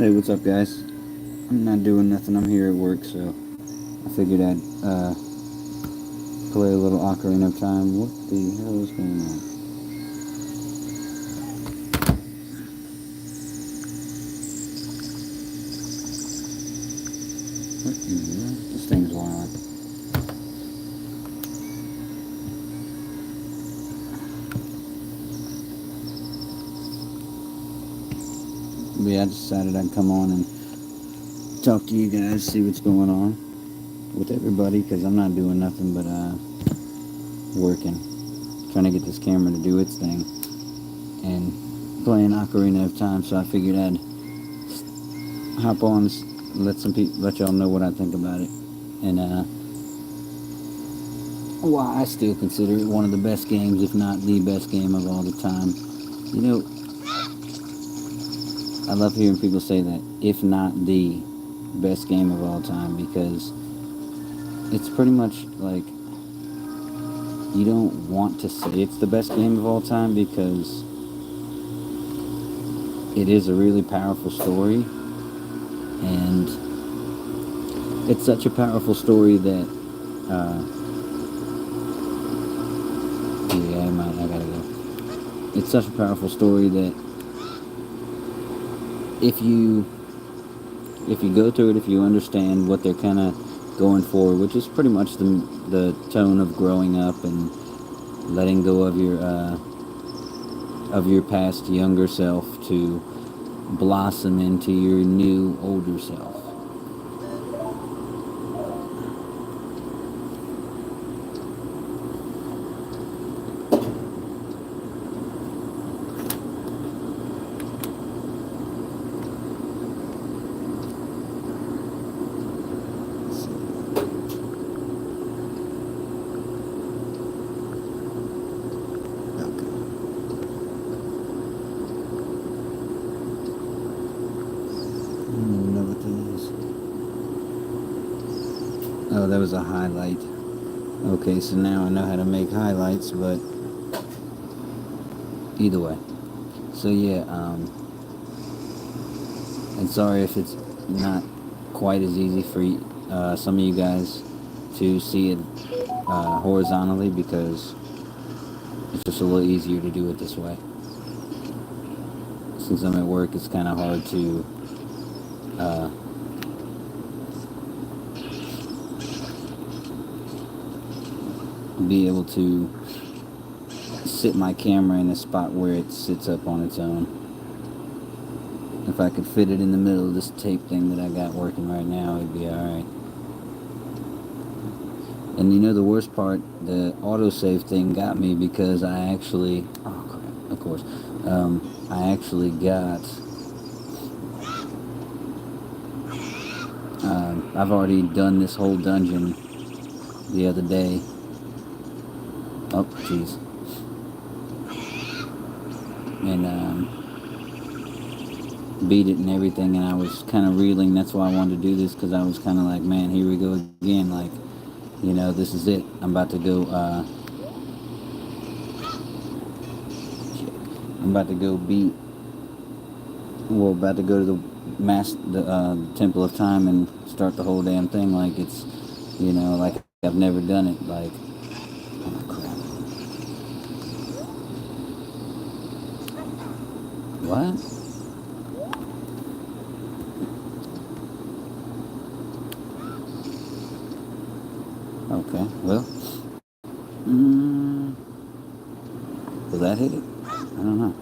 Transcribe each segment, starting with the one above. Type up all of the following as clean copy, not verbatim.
Hey, what's up, guys? I'm not doing nothing. I'm here at work, so I figured I'd play a little Ocarina of Time. What the hell is going on? What in the world? This thing's wild. But yeah, I decided I'd come on and talk to you guys, see what's going on with everybody, because I'm not doing nothing but working, trying to get this camera to do its thing, and playing Ocarina of Time. So I figured I'd hop on, let y'all know what I think about it, and why I still consider it one of the best games, if not the best game of all the time. You know, I love hearing people say that, if not the best game of all time, because it's pretty much like you don't want to say it's the best game of all time because it is a really powerful story, and it's such a powerful story that yeah, I gotta go. It's such a powerful story that if you go through it, if you understand what they're kind of going for, which is pretty much the tone of growing up and letting go of your past younger self to blossom into your new older self. Oh, that was a highlight. Okay, so now I know how to make highlights, but either way. So yeah, and sorry if it's not quite as easy for some of you guys to see it horizontally, because it's just a little easier to do it this way. Since I'm at work, it's kind of hard to be able to sit my camera in a spot where it sits up on its own. If I could fit it in the middle of this tape thing that I got working right now, it'd be alright. And you know the worst part, the autosave thing got me because I actually, oh crap, of course, I actually got, I've already done this whole dungeon the other day. Oh, jeez. And beat it and everything, and I was kind of reeling. That's why I wanted to do this, because I was kind of like, man, here we go again. Like, you know, this is it. I'm about to go. I'm about to go beat. Well, about to go to the Temple of Time and start the whole damn thing. Like it's, you know, like I've never done it. Like, oh crap. What? Okay, well, will that hit it? I don't know.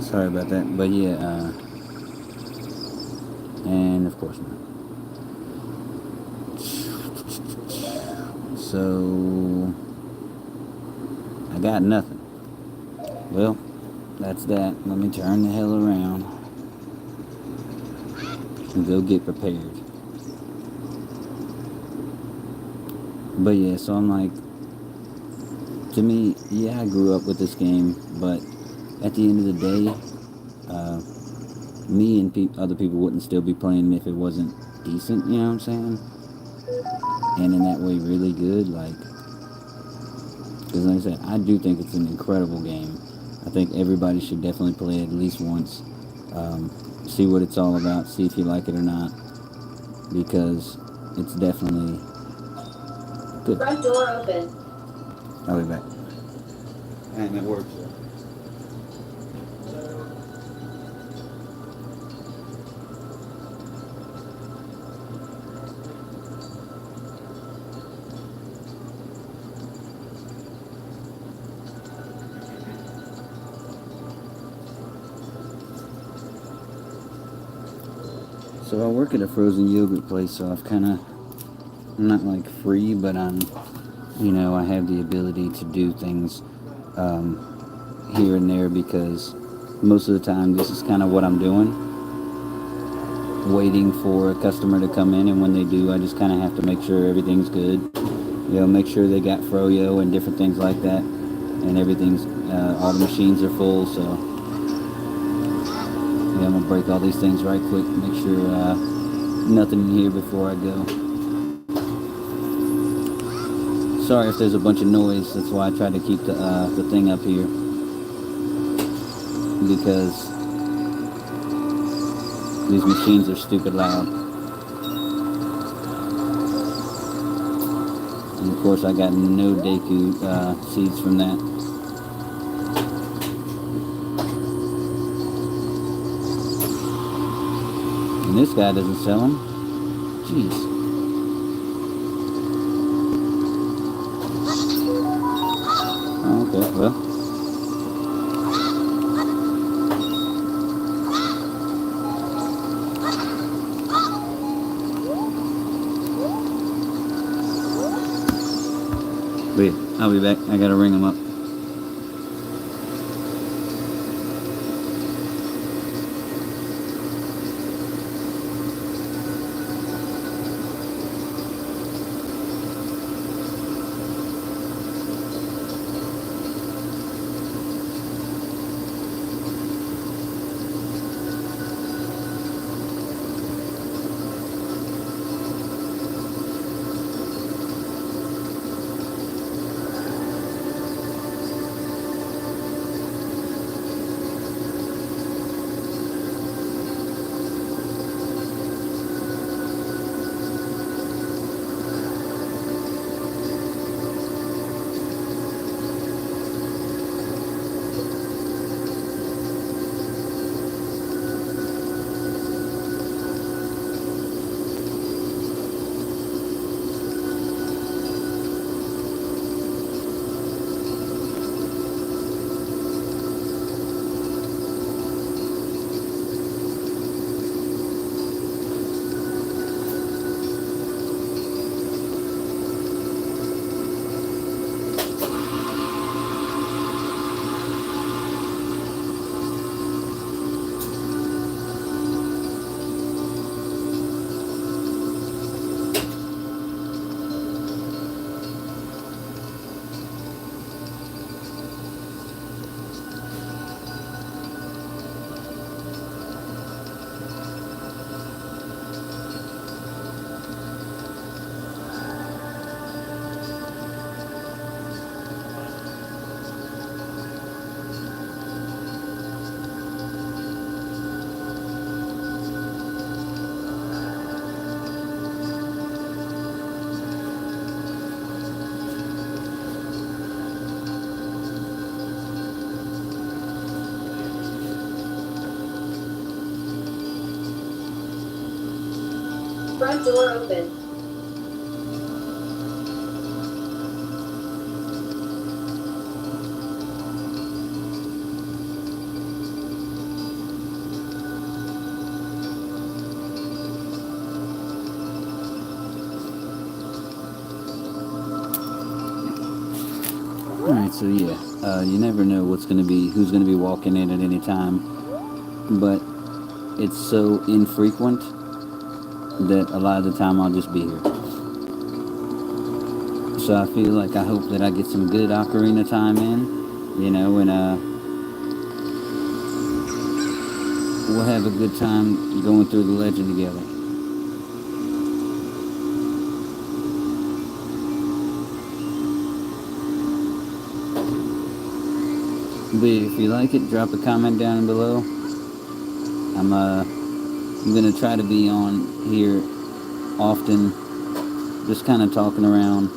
Sorry about that, but yeah, and of course not. So, I got nothing. Well, that's that. Let me turn the hell around and go get prepared. But yeah, so I'm like, to me, yeah, I grew up with this game, but at the end of the day, me and other people wouldn't still be playing if it wasn't decent, you know what I'm saying? And in that way, really good, like, because like I said, I do think it's an incredible game. I think everybody should definitely play it at least once. See what it's all about, see if you like it or not, because it's definitely good. Front door open. I'll be back. And it works. So I work at a frozen yogurt place, so I'm not like free, but I have the ability to do things here and there, because most of the time this is kind of what I'm doing, waiting for a customer to come in, and when they do, I just kind of have to make sure everything's good. Make sure they got froyo and different things like that, and everything's, all the machines are full, so yeah, I'm gonna break all these things right quick, make sure nothing in here before I go. Sorry if there's a bunch of noise, that's why I try to keep the thing up here, because these machines are stupid loud. And of course I got no Deku seeds from that. And this guy doesn't sell them. Jeez. Okay, well. Wait, I'll be back. I gotta ring him up. Front door open. Alright, so yeah, you never know who's gonna be walking in at any time, but it's so infrequent that a lot of the time I'll just be here. So I feel like I hope that I get some good Ocarina time in, and we'll have a good time going through the legend together. But if you like it, drop a comment down below. I'm gonna try to be on here often, just kind of talking around,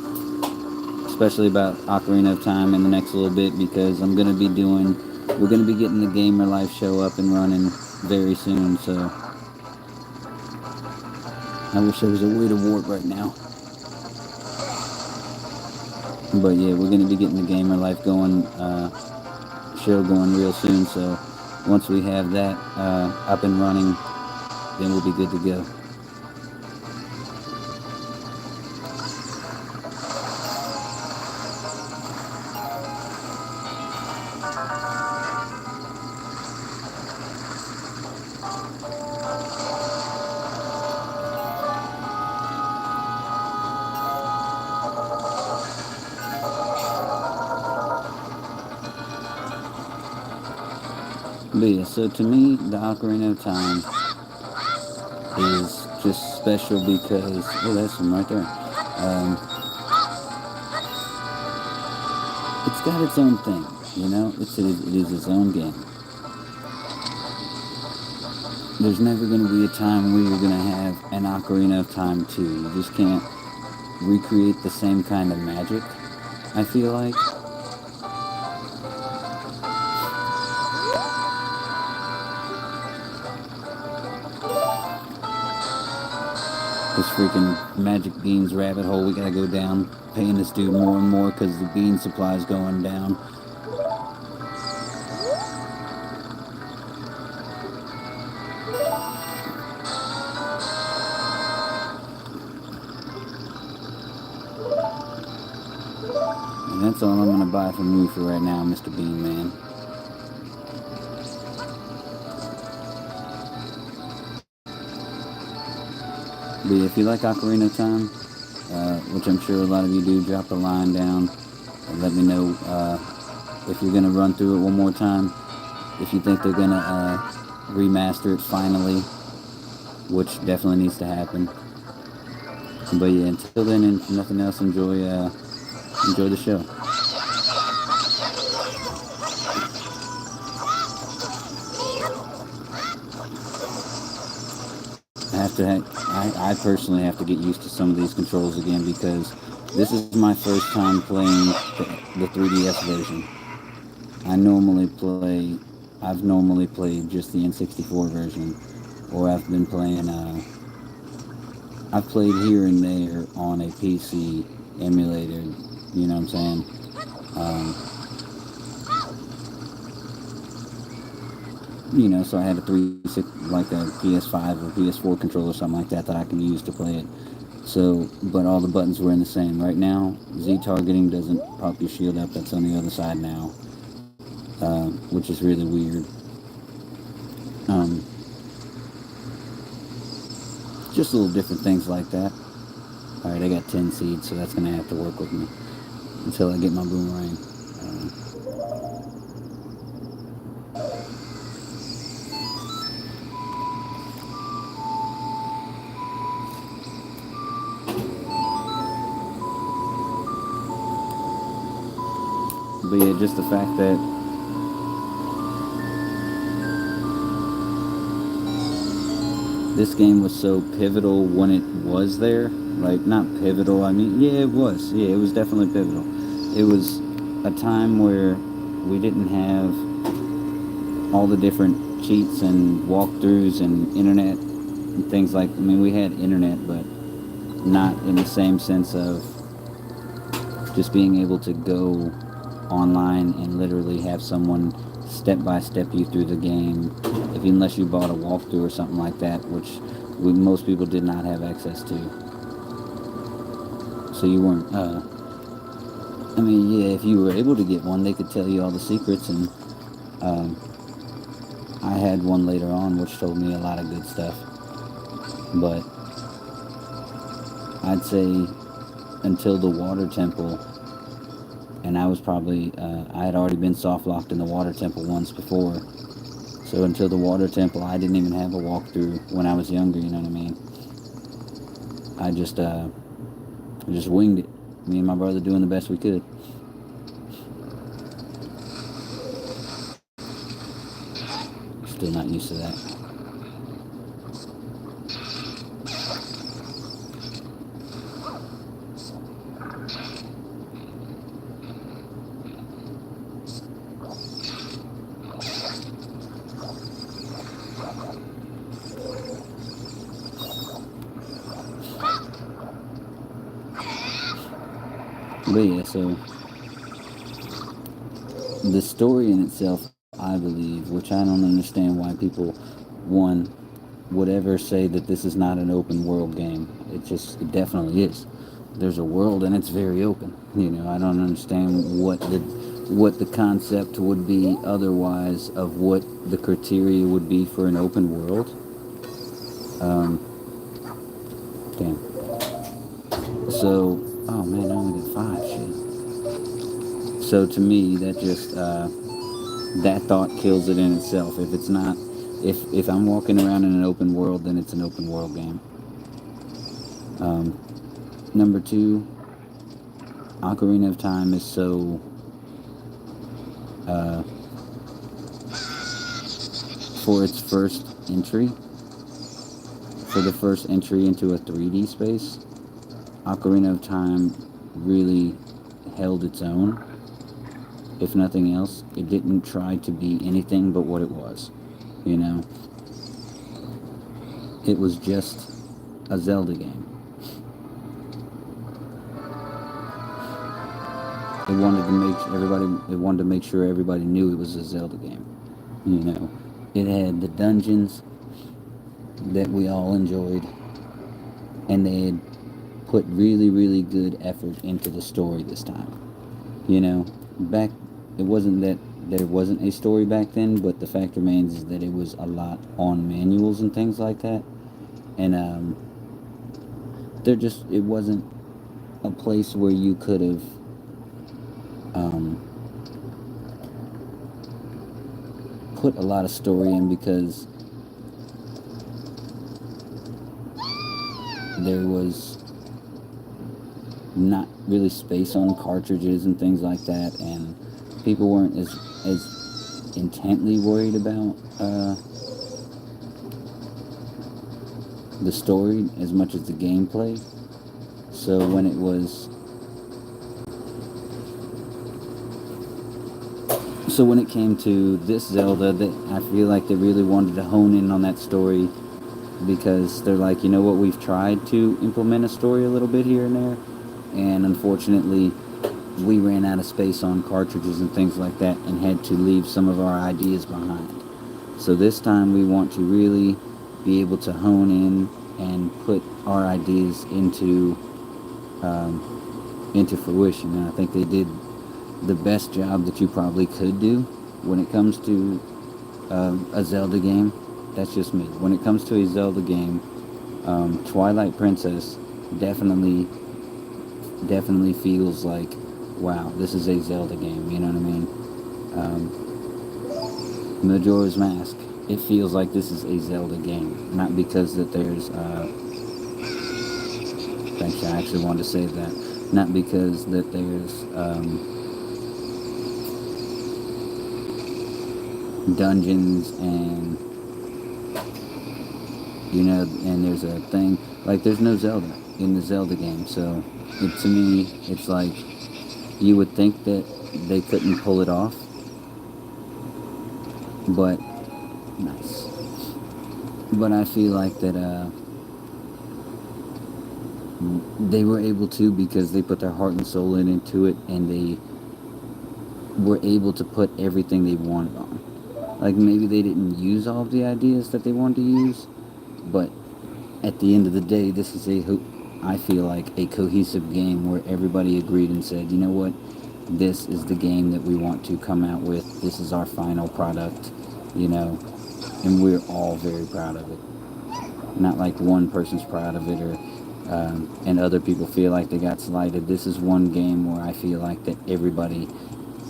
especially about Ocarina of Time in the next little bit, because we're gonna be getting the Gamer Life show up and running very soon. So I wish there was a way to warp right now. But yeah, we're gonna be getting the Gamer Life show going real soon. So once we have that up and running, then we'll be good to go. But yeah, so to me, the Ocarina of Time is just special because that's him right there. Um, it's got its own thing, you know. It is its own game. There's never going to be a time where you're going to have an Ocarina of Time 2. You just can't recreate the same kind of magic, I feel like. This freaking Magic Beans rabbit hole we gotta go down, paying this dude more and more because the bean supply's going down. And that's all I'm gonna buy from you for right now, Mr. Bean Man. But yeah, if you like Ocarina of Time, which I'm sure a lot of you do, drop a line down and let me know if you're gonna run through it one more time. If you think they're gonna remaster it finally, which definitely needs to happen. But yeah, until then, and if nothing else, enjoy the show. I personally have to get used to some of these controls again because this is my first time playing the 3DS version. I normally play, I've normally played just the N64 version, or I've played here and there on a PC emulator, you know what I'm saying? So I had like a PS5 or PS4 controller or something like that I can use to play it. So, but all the buttons were in the same. Right now, Z targeting doesn't pop your shield up. That's on the other side now, which is really weird. Um, just little different things like that. All right, I got 10 seeds, so that's gonna have to work with me until I get my boomerang. But yeah, just the fact that this game was so pivotal when it was there. Like, not pivotal, I mean, yeah, it was. Yeah, it was definitely pivotal. It was a time where we didn't have all the different cheats and walkthroughs and internet and things like, I mean, we had internet, but not in the same sense of just being able to go online and literally have someone step by step you through the game, unless you bought a walkthrough or something like that, which most people did not have access to. So you weren't. I mean, yeah, if you were able to get one, they could tell you all the secrets, and I had one later on, which told me a lot of good stuff. But I'd say until the water temple, and I was probably I had already been soft locked in the water temple once before. So until the water temple, I didn't even have a walkthrough when I was younger. You know what I mean? I just winged it. Me and my brother doing the best we could. Still not used to that. But yeah, so the story in itself, I believe, which I don't understand why people, one, would ever say that this is not an open world game. It definitely is. There's a world and it's very open. I don't understand what the concept would be otherwise of what the criteria would be for an open world. Um, Damn. So, oh man, I only got five. Shit. So to me, that thought kills it in itself. If it's not, if I'm walking around in an open world, then it's an open world game. Um, Number two, Ocarina of Time is so uh, for its first entry, for the first entry into a 3D space, Ocarina of Time really held its own. If nothing else, it didn't try to be anything but what it was. You know, it was just a Zelda game. It wanted to make sure everybody knew it was a Zelda game. You know, it had the dungeons that we all enjoyed, and they had put really, really good effort into the story this time. You know, back it wasn't that there wasn't a story back then, but the fact remains is that it was a lot on manuals and things like that, and it wasn't a place where you could have um, put a lot of story in because there was not really space on cartridges and things like that, and people weren't as intently worried about the story as much as the gameplay. So when it came to this Zelda, that I feel like they really wanted to hone in on that story because they're like, you know what, we've tried to implement a story a little bit here and there, and unfortunately we ran out of space on cartridges and things like that and had to leave some of our ideas behind. So this time we want to really be able to hone in and put our ideas into fruition. And I think they did the best job that you probably could do when it comes to a Zelda game. That's just me. When it comes to a Zelda game, Twilight Princess definitely feels like, wow, this is a Zelda game. You know what I mean? Majora's Mask. It feels like this is a Zelda game, not because that there's. Thanks, I actually wanted to say that. Not because that there's dungeons and and there's a thing like there's no Zelda in the Zelda game. So to me, it's like you would think that they couldn't pull it off, but nice. But I feel like that they were able to because they put their heart and soul into it, and they were able to put everything they wanted on. Like maybe they didn't use all of the ideas that they wanted to use, but at the end of the day, this is I feel like a cohesive game where everybody agreed and said, you know what, this is the game that we want to come out with. This is our final product, and we're all very proud of it. Not like one person's proud of it and other people feel like they got slighted. This is one game where I feel like that everybody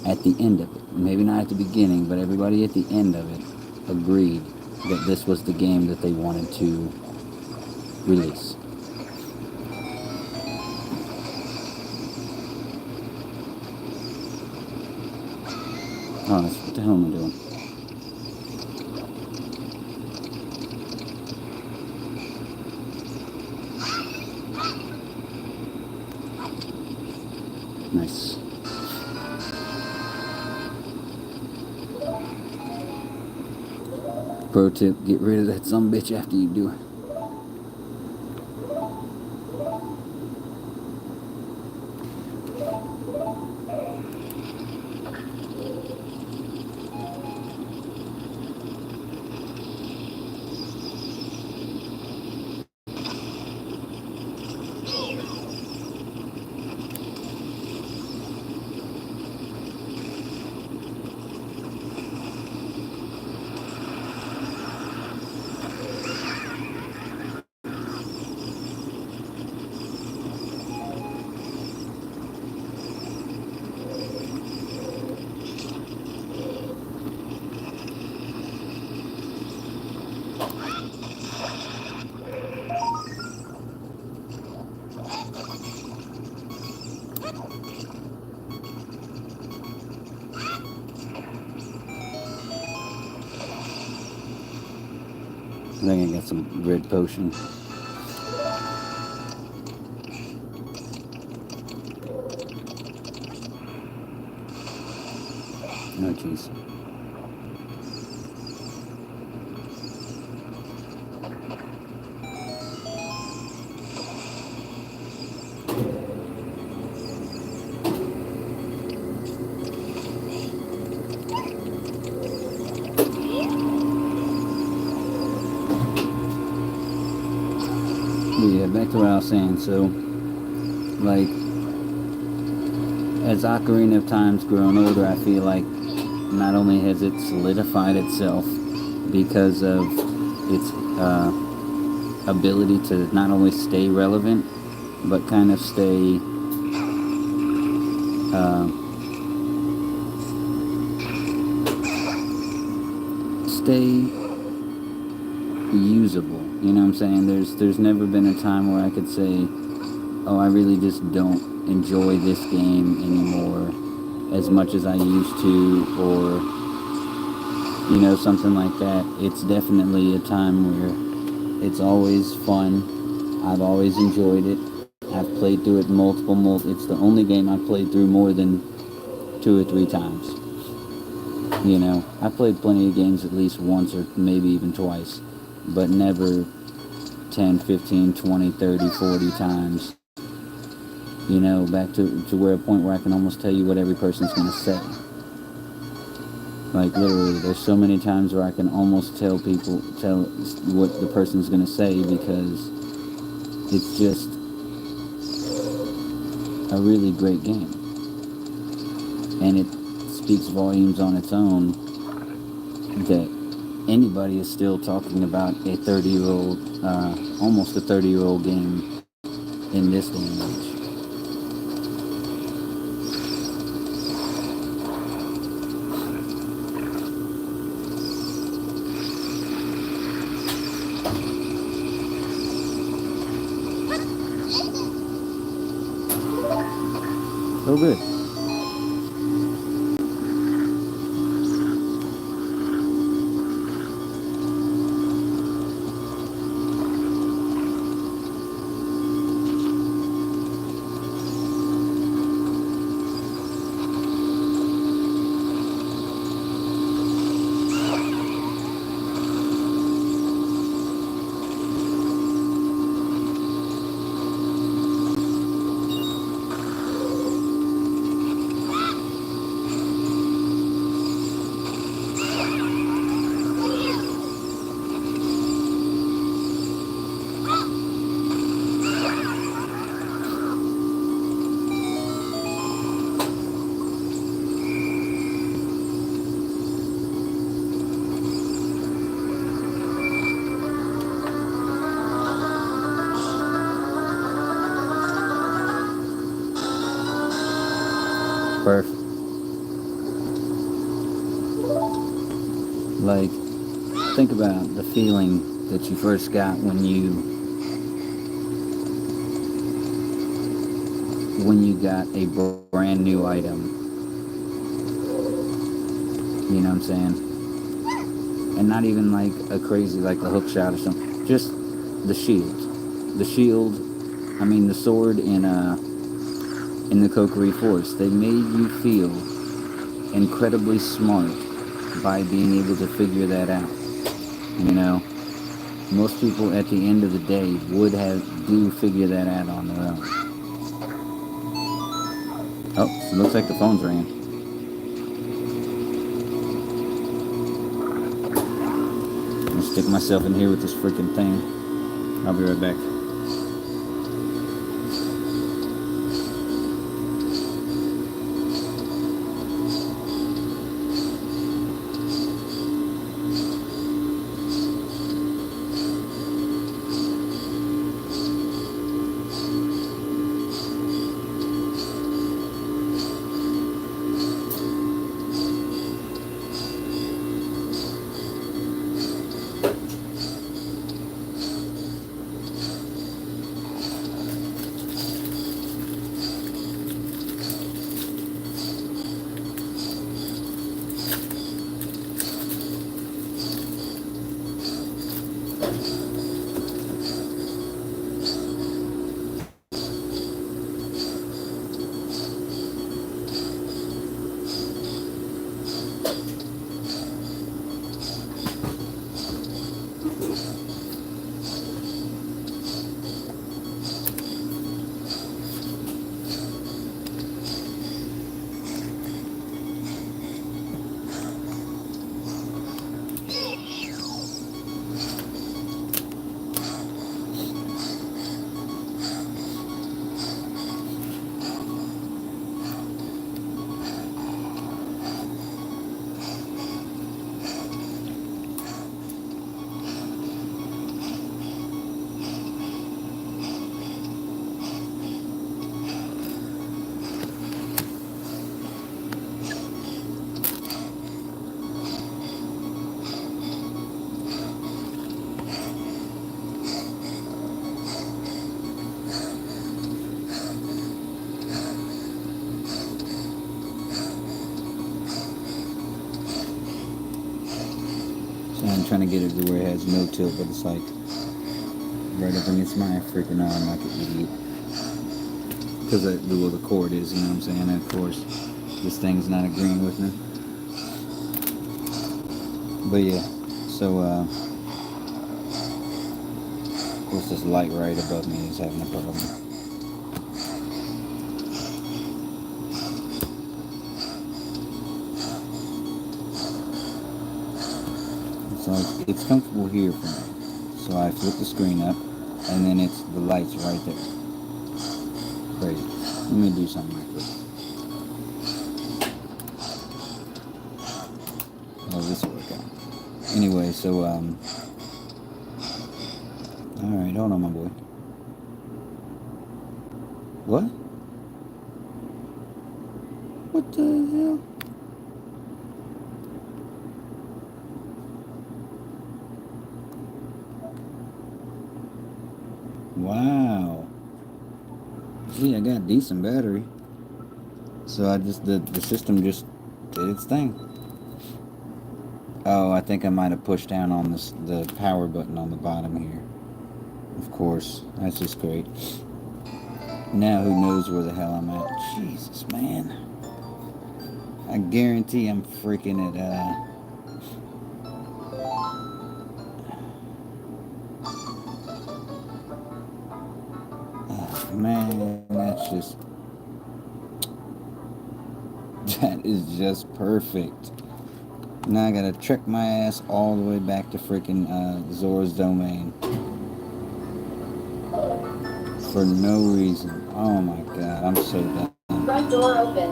at the end of it, maybe not at the beginning, but everybody at the end of it agreed that this was the game that they wanted to release. Oh, what the hell am I doing? Nice. Pro tip, get rid of that sumbitch after you do it. I think I got some red potion. Oh, jeez. But yeah, back to what I was saying. So, like, as Ocarina of Time's grown older, I feel like not only has it solidified itself because of its ability to not only stay relevant, but kind of uh, stay usable. You know what I'm saying? There's never been a time where I could say, oh, I really just don't enjoy this game anymore as much as I used to, or something like that. It's definitely a time where it's always fun. I've always enjoyed it. I've played through it multiple. It's the only game I've played through more than 2 or 3 times. I played plenty of games at least once or maybe even twice, but never 10, 15, 20, 30, 40 times. Back to where a point where I can almost tell you what every person's going to say. Like, literally, there's so many times where I can almost tell what the person's going to say, because it's just a really great game. And it speaks volumes on its own that anybody is still talking about a 30-year-old, almost a 30-year-old game in this day and age. Oh, good. Perfect. Like, think about the feeling that you first got when you got a brand new item. You know what I'm saying? And not even like a crazy, like a hook shot or something. Just the shield. The shield, the sword in the Kokiri Forest. They made you feel incredibly smart by being able to figure that out. Most people at the end of the day do figure that out on their own. Oh, it looks like the phone's ringing. I'm gonna stick myself in here with this freaking thing. I'll be right back. So I'm trying to get it to where it has no tilt, but it's like right up against my freaking arm like an idiot. Because of the way the cord is, you know what I'm saying? And of course, this thing's not agreeing with me. But yeah, so of course this light right above me is having a problem. So it's comfortable here for me. So I flip the screen up, and then it's the lights right there. Crazy. Let me do something right quick. Oh, this will work out. Anyway, so all right, hold on, my boy. What? What the hell? Wow. Gee, I got decent battery. So I just the system just did its thing. Oh, I think I might have pushed down on the power button on the bottom here. Of course, that's just great. Now who knows where the hell I'm at? Jesus, man. I guarantee I'm freaking at oh, man, that's just that is just perfect. Now I gotta trek my ass all the way back to freaking Zora's Domain. For no reason. Oh my god, I'm so done. Front door open.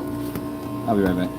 I'll be right back.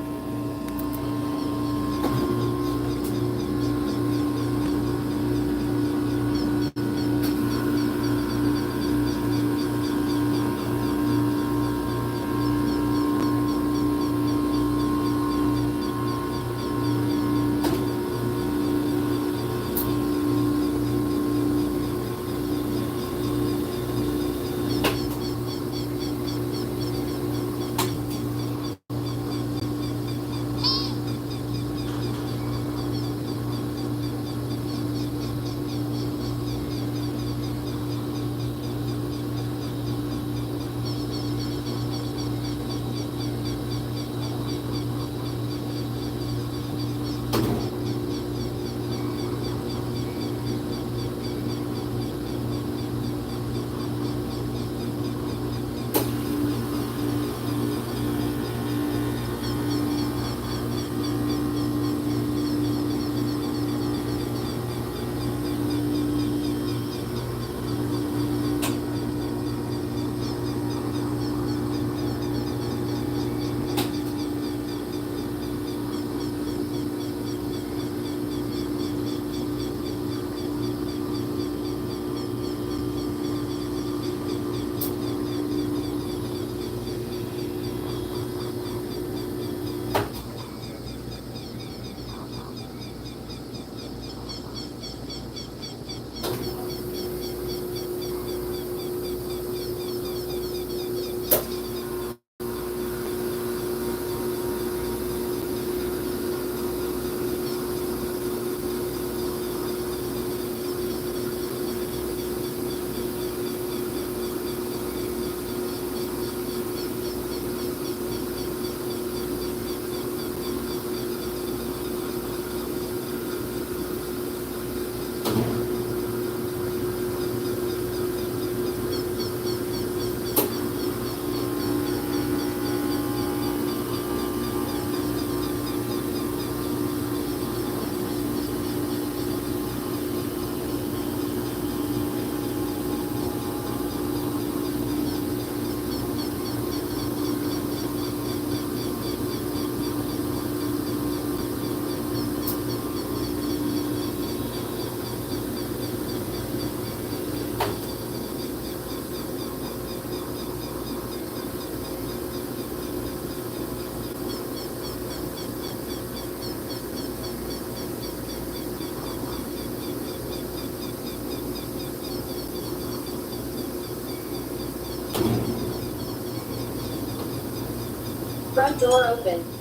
Front door open.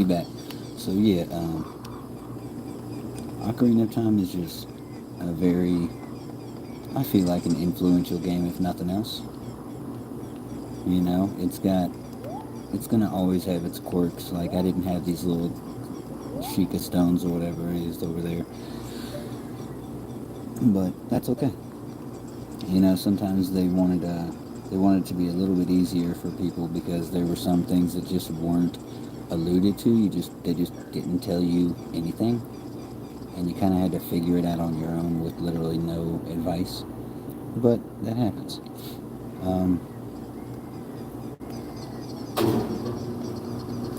we back. So yeah, Ocarina of Time is just a very, I feel like an influential game if nothing else. You know, it's gonna always have its quirks. Like I didn't have these little Sheikah stones or whatever it is over there, but that's okay. You know, sometimes they wanted to be a little bit easier for people because there were some things that just weren't alluded to. They just didn't tell you anything, and you kind of had to figure it out on your own with literally no advice. But that happens. Um,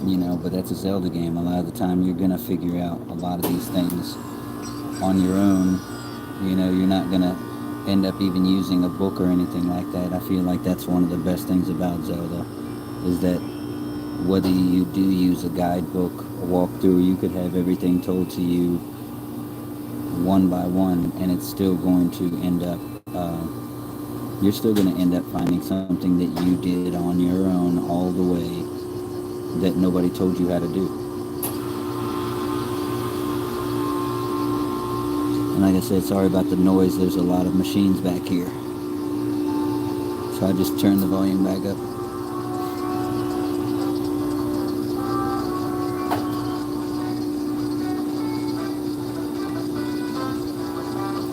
you know, but that's a Zelda game. A lot of the time, you're gonna figure out a lot of these things on your own. You know, you're not gonna end up even using a book or anything like that. I feel like that's one of the best things about Zelda is that whether you do use a guidebook, a walkthrough, you could have everything told to you one by one, and it's still going to end up. You're still going to end up finding something that you did on your own all the way that nobody told you how to do. And like I said, sorry about the noise. There's a lot of machines back here. So I just turned the volume back up.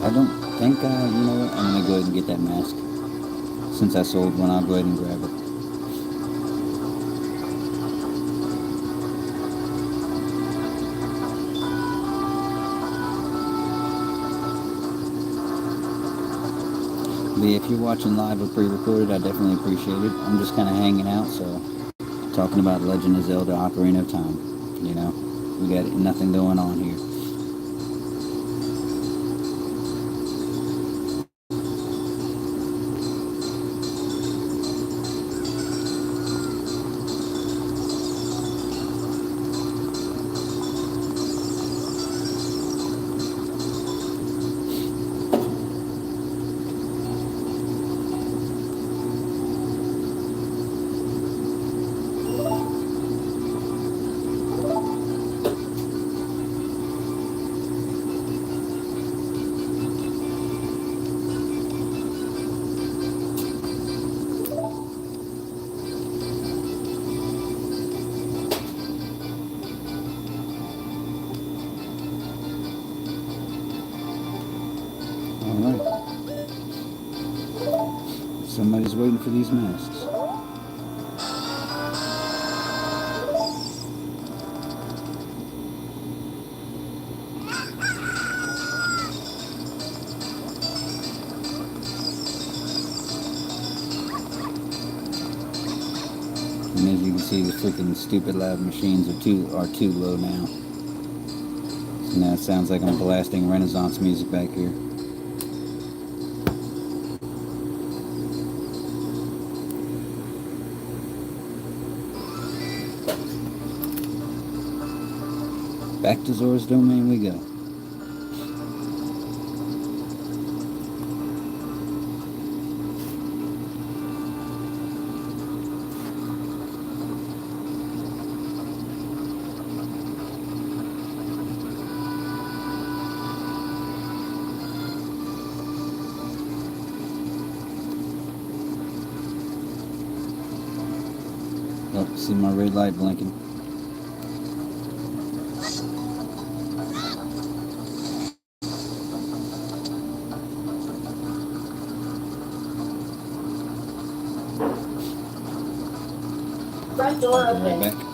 I don't think you know what? I'm going to go ahead and get that mask. Since I sold one, I'll go ahead and grab it. But if you're watching live or pre-recorded, I definitely appreciate it. I'm just kind of hanging out, so talking about Legend of Zelda Ocarina of Time. You know, we got nothing going on here. Alright, somebody's waiting for these masks. And as you can see, the freaking stupid loud machines are too low now. So now it sounds like I'm blasting Renaissance music back here. Back to Zora's Domain we go. Oh, see my red light blinking. Front door I'll be right open. back.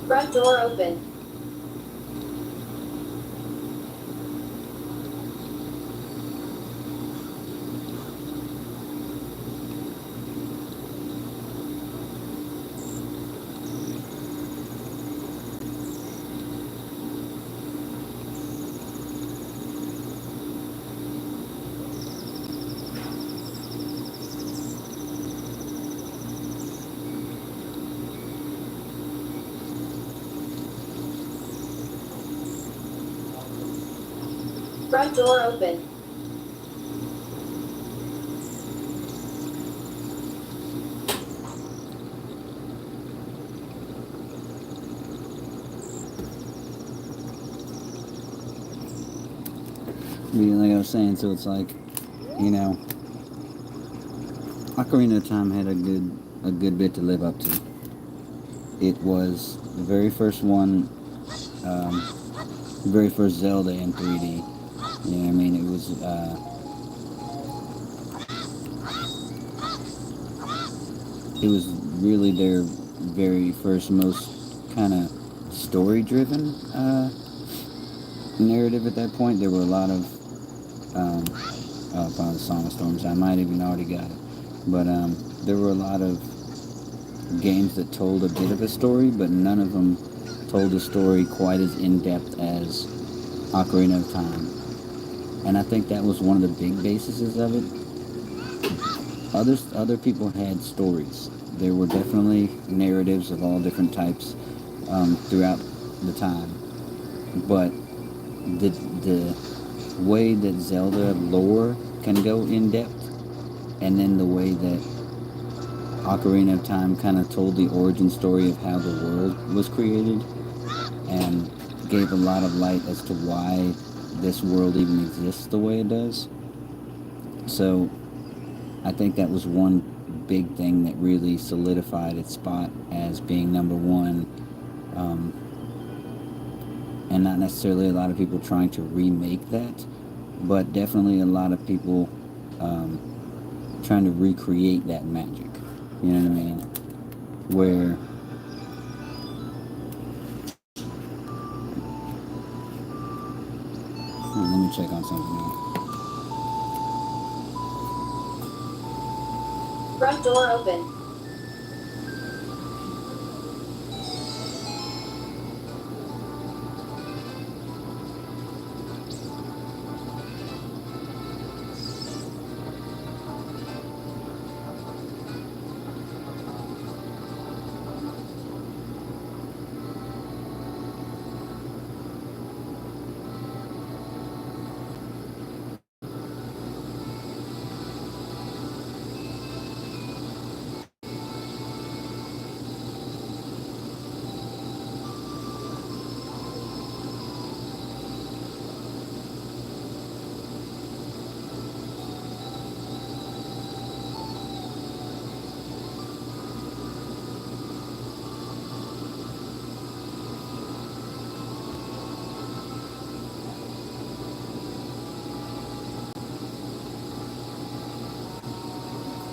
Front door open. Front door open. Like I was saying, so it's like, you know, Ocarina of Time had a good bit to live up to. It was the very first one, um, the very first Zelda in 3D. You know what I mean? It was really their very first, most kind of story-driven narrative at that point. There were a lot of probably the Song of Storms. I might have even already got it, but there were a lot of games that told a bit of a story, but none of them told a story quite as in depth as Ocarina of Time. And I think that was one of the big bases of it. Other people had stories. There were definitely narratives of all different types throughout the time, but the way that Zelda lore can go in depth, and then the way that Ocarina of Time kind of told the origin story of how the world was created, and gave a lot of light as to why this world even exists the way it does. So I think that was one big thing that really solidified its spot as being number one, um, and not necessarily a lot of people trying to remake that, but definitely a lot of people um, trying to recreate that magic. You know what I mean? Where let me check on something now. Front door open.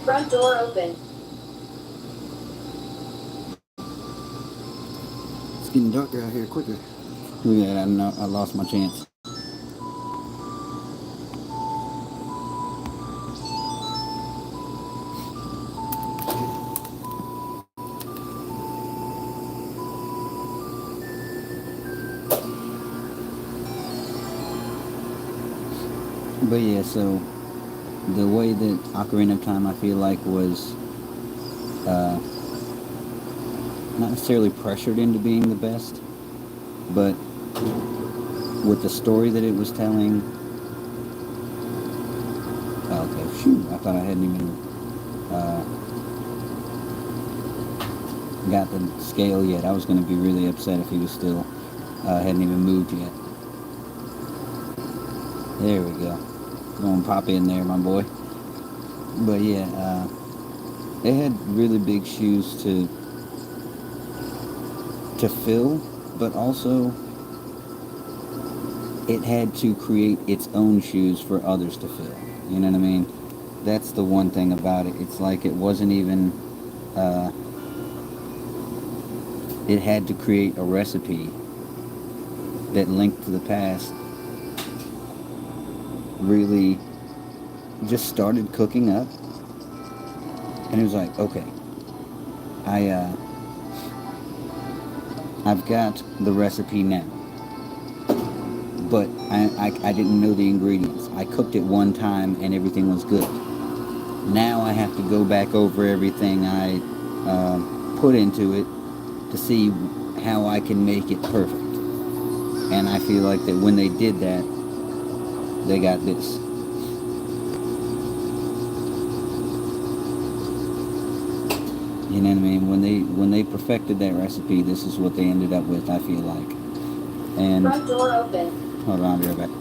Front door open. It's getting darker out here quicker. Yeah, I lost my chance. But yeah, so the way that Ocarina of Time I feel like was uh, not necessarily pressured into being the best, but with the story that it was telling. Oh, okay, shoot! I thought I hadn't even uh, got the scale yet. I was going to be really upset if he was still hadn't even moved yet. There we go. Going pop in there, my boy. But yeah, they had really big shoes to fill, but also it had to create its own shoes for others to fill. You know what I mean? That's the one thing about it. It's like it wasn't even. It had to create a recipe that linked to the past. Really, just started cooking up, and it was like, okay, I I've got the recipe now, but I didn't know the ingredients. I cooked it one time and everything was good. Now I have to go back over everything I put into it to see how I can make it perfect. And I feel like that when they did that, they got this. You know what I mean? When they perfected that recipe, this is what they ended up with. I feel like. And Front door open. hold on, I'll be right back.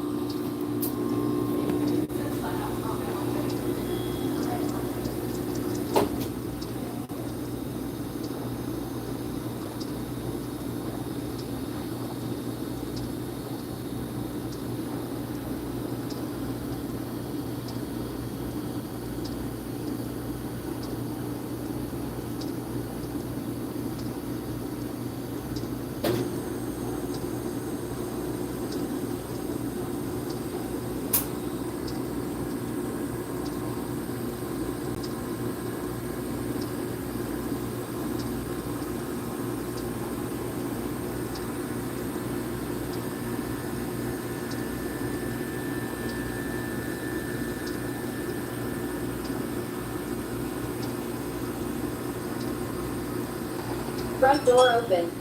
Front door open.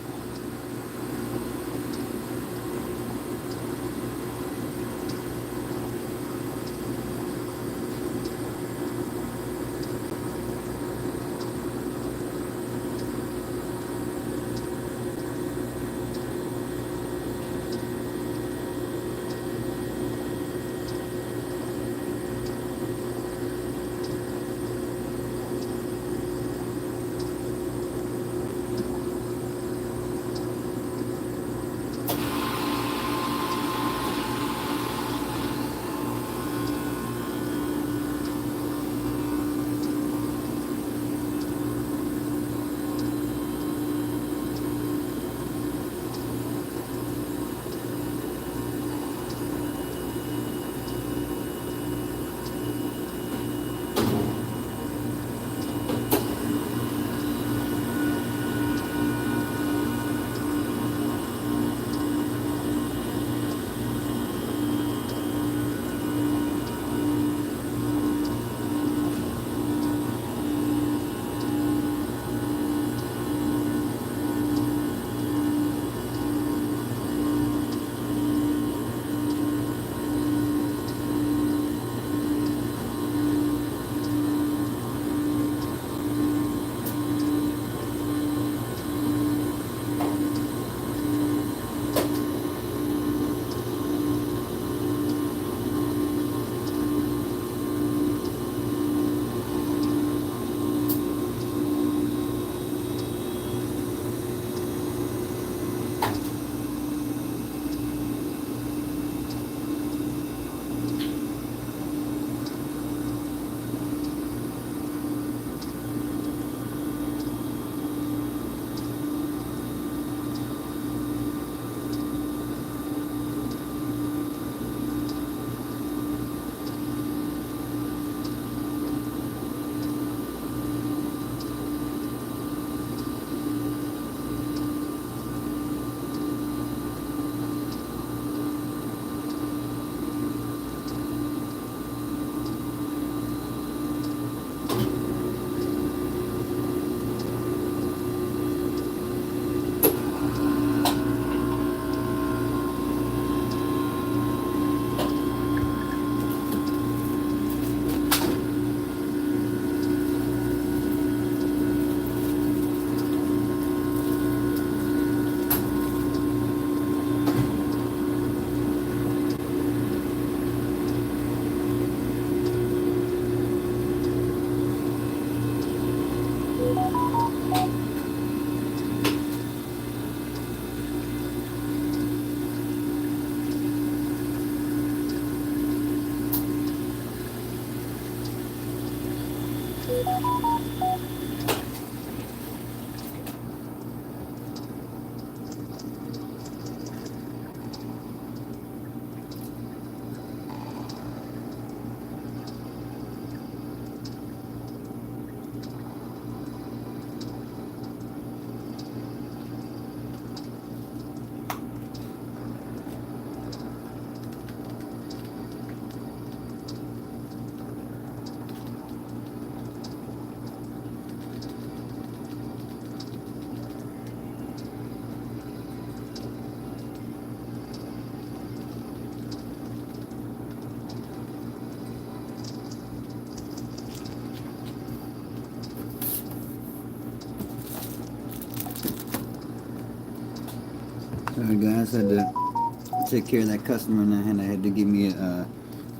Sorry guys, had to take care of that customer and I had to give me a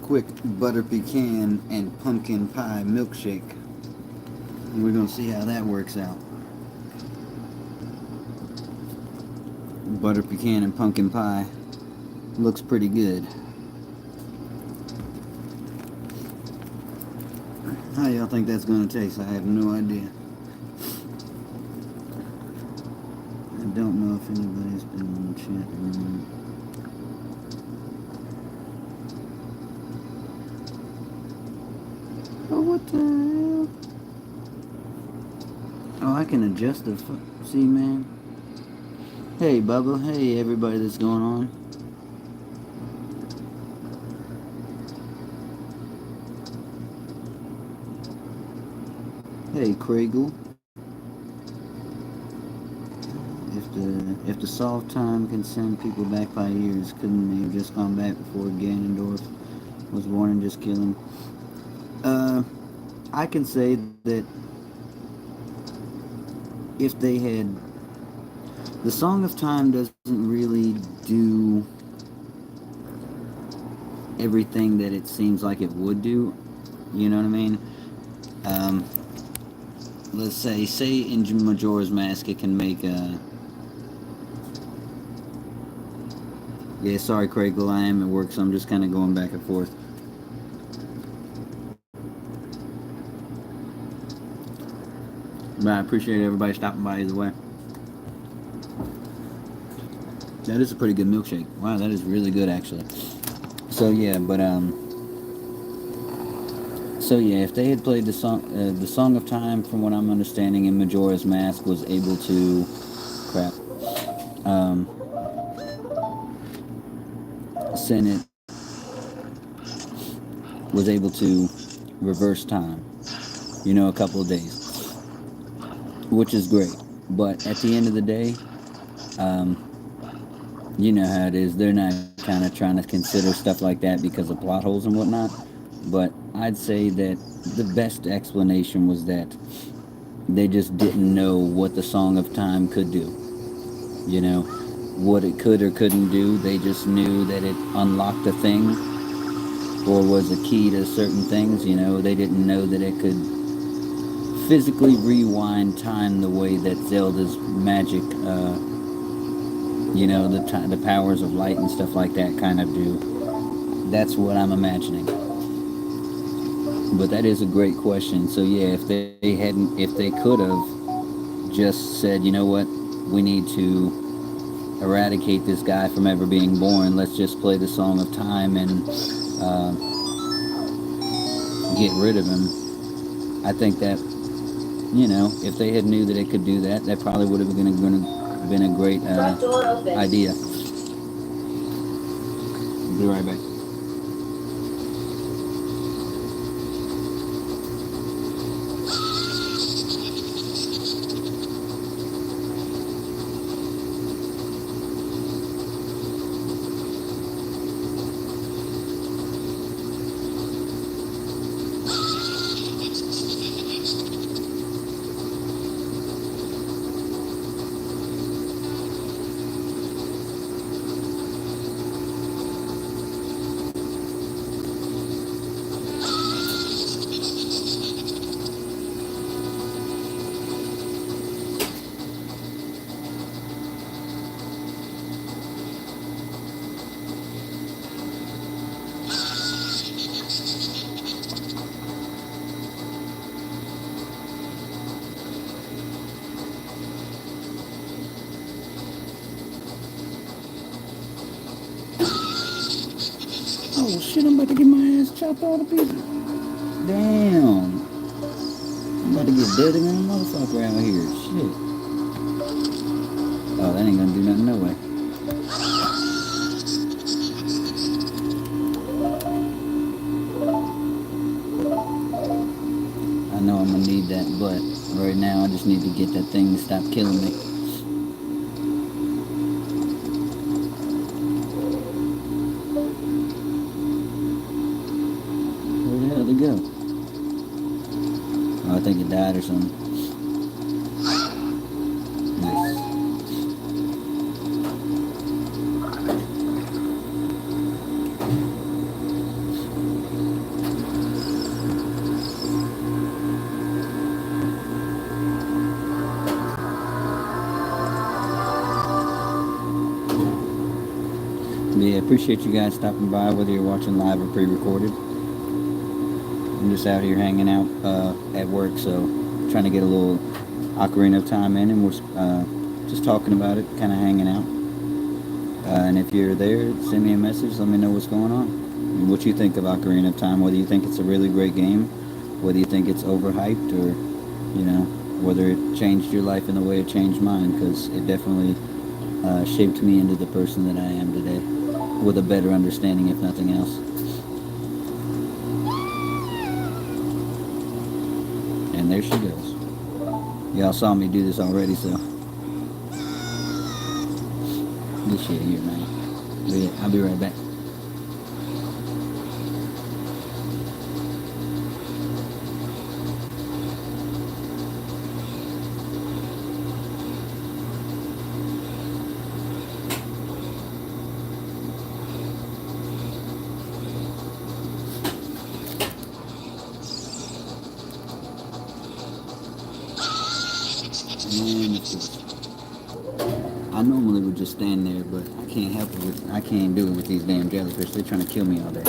quick butter pecan and pumpkin pie milkshake. And we're gonna see how that works out. Butter pecan and pumpkin pie looks pretty good. How y'all think that's gonna taste? I have no idea. I don't know if anybody's been in the chat room. Oh, what the hell? Oh, I can adjust the see, man. Hey, Bubba. Hey, everybody that's going on. Hey, Craigle. If the solve time can send people back by years, couldn't they have just gone back before Ganondorf was born and just kill him? I can say that if they had, the Song of Time doesn't really do everything that it seems like it would do. You know what I mean? Let's say in Majora's Mask it can make a. Yeah, sorry, Craigle, I am at work, so I'm just kind of going back and forth. But I appreciate everybody stopping by either way. That is a pretty good milkshake. Wow, that is really good, actually. So yeah, but so yeah, if they had played the Song of Time, from what I'm understanding, in Majora's Mask, was able to, crap, Senate was able to reverse time. You know, a couple of days, which is great. But at the end of the day, you know how it is. They're not kind of trying to consider stuff like that because of plot holes and whatnot. But I'd say that the best explanation was that they just didn't know what the Song of Time could do. You know, what it could or couldn't do. They just knew that it unlocked a thing or was a key to certain things. You know, they didn't know that it could physically rewind time the way that Zelda's magic, you know, the powers of light and stuff like that kind of do. That's what I'm imagining. But that is a great question. So yeah, if they could have just said, you know what, we need to eradicate this guy from ever being born. Let's just play the Song of Time and get rid of him. I think that, you know, if they had knew that it could do that, that probably would have been a great idea. Be right back. Oh shit, I'm about to get my ass chopped all to pieces. Damn. I'm about to get dirty than a motherfucker out here. Shit. Oh, that ain't gonna do nothing no way. I know I'm gonna need that, but right now I just need to get that thing to stop killing me. Where the hell did it go? Oh, I think it died or something. Nice. appreciate you guys stopping by, whether you're watching live or pre-recorded. I'm just out here hanging out at work, so trying to get a little Ocarina of Time in, and we're just talking about it, kind of hanging out. And if you're there, send me a message. Let me know what's going on and what you think of Ocarina of Time. Whether you think it's a really great game, whether you think it's overhyped, or whether it changed your life in the way it changed mine, because it definitely shaped me into the person that I am today, with a better understanding, if nothing else. And there she goes. Y'all saw me do this already, so this shit here, man. But yeah, I'll be right back. And I normally would just stand there, but I can't help it. I can't do it with these damn jellyfish. They're trying to kill me all day.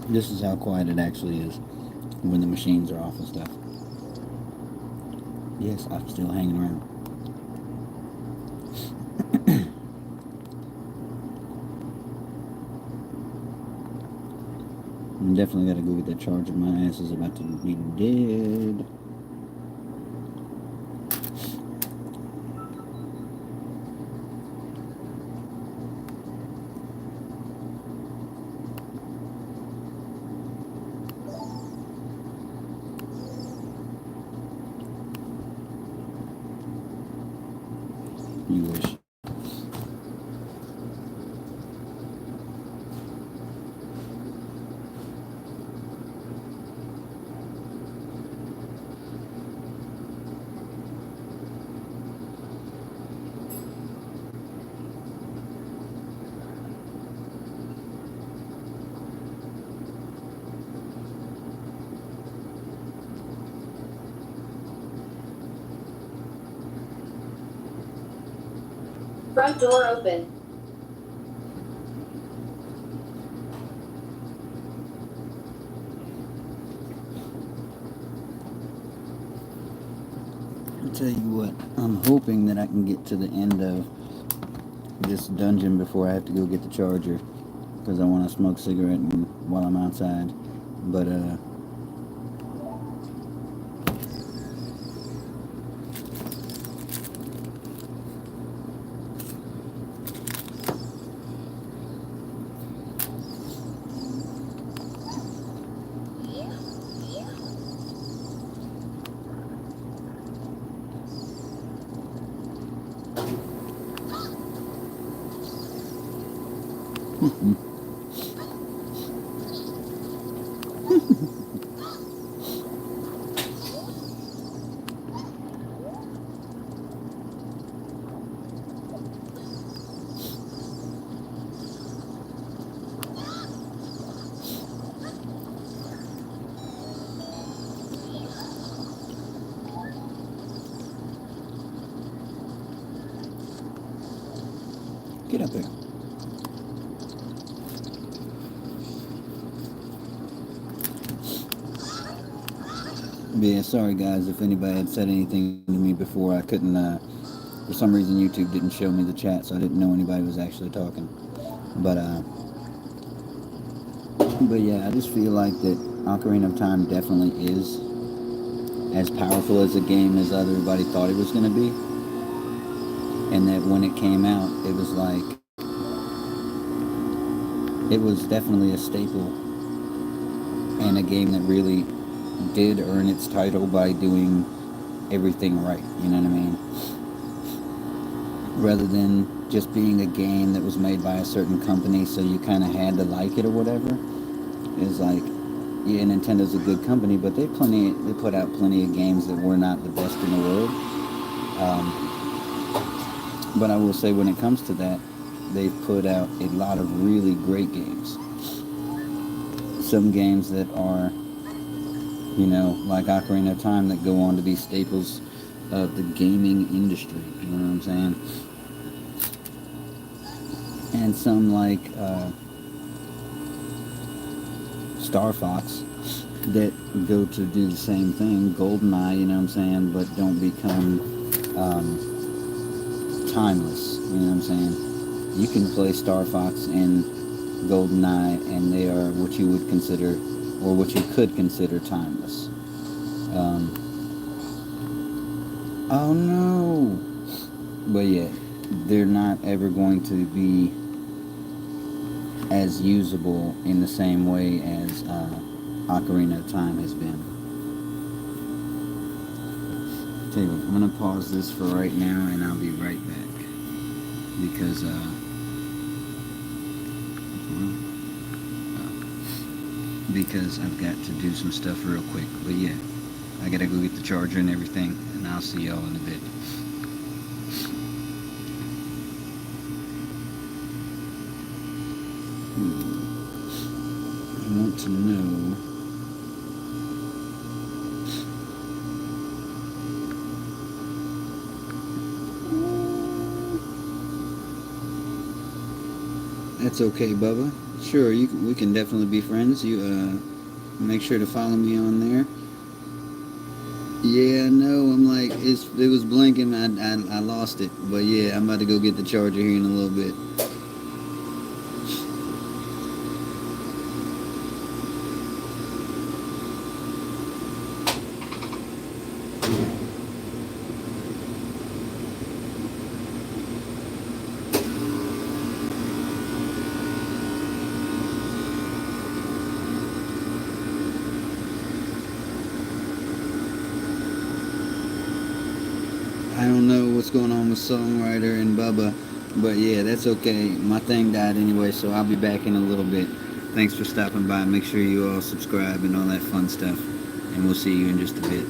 This is how quiet it actually is when the machines are off and stuff. Yes, I'm still hanging around. I'm definitely gotta go get that charger. My ass is about to be dead. You wish. Front door open. I'll tell you what, I'm hoping that I can get to the end of this dungeon before I have to go get the charger, because I want to smoke a cigarette while I'm outside. But get up there. Yeah, sorry guys if anybody had said anything to me before. I couldn't For some reason, YouTube didn't show me the chat, so I didn't know anybody was actually talking. But but yeah, I just feel like that Ocarina of Time definitely is as powerful as a game as everybody thought it was going to be, and that when it came out, it was like it was definitely a staple and a game that really did earn its title by doing everything right. You know what I mean? Rather than just being a game that was made by a certain company, so you kind of had to like it or whatever. Is like, yeah, Nintendo's a good company, but they put out plenty of games that were not the best in the world. But I will say, when it comes to that, they've put out a lot of really great games. Some games that are, like Ocarina of Time, that go on to be staples of the gaming industry. You know what I'm saying? And some like Star Fox that go to do the same thing, GoldenEye, you know what I'm saying, but don't become timeless, you know what I'm saying. You can play Star Fox and GoldenEye, and they are what you would consider, or what you could consider, timeless. Oh no! But yeah, they're not ever going to be as usable in the same way as Ocarina of Time has been. Tell you what, I'm gonna pause this for right now, and I'll be right back because I've got to do some stuff real quick. But yeah, I gotta go get the charger and everything, and I'll see y'all in a bit. I want to know. That's okay, Bubba. Sure, we can definitely be friends. You make sure to follow me on there. Yeah, no, I'm like it was blinking. I lost it, but yeah, I'm about to go get the charger here in a little bit. I don't know what's going on with Songwriter and Bubba, but yeah, that's okay. My thing died anyway, so I'll be back in a little bit. Thanks for stopping by. Make sure you all subscribe and all that fun stuff, and we'll see you in just a bit.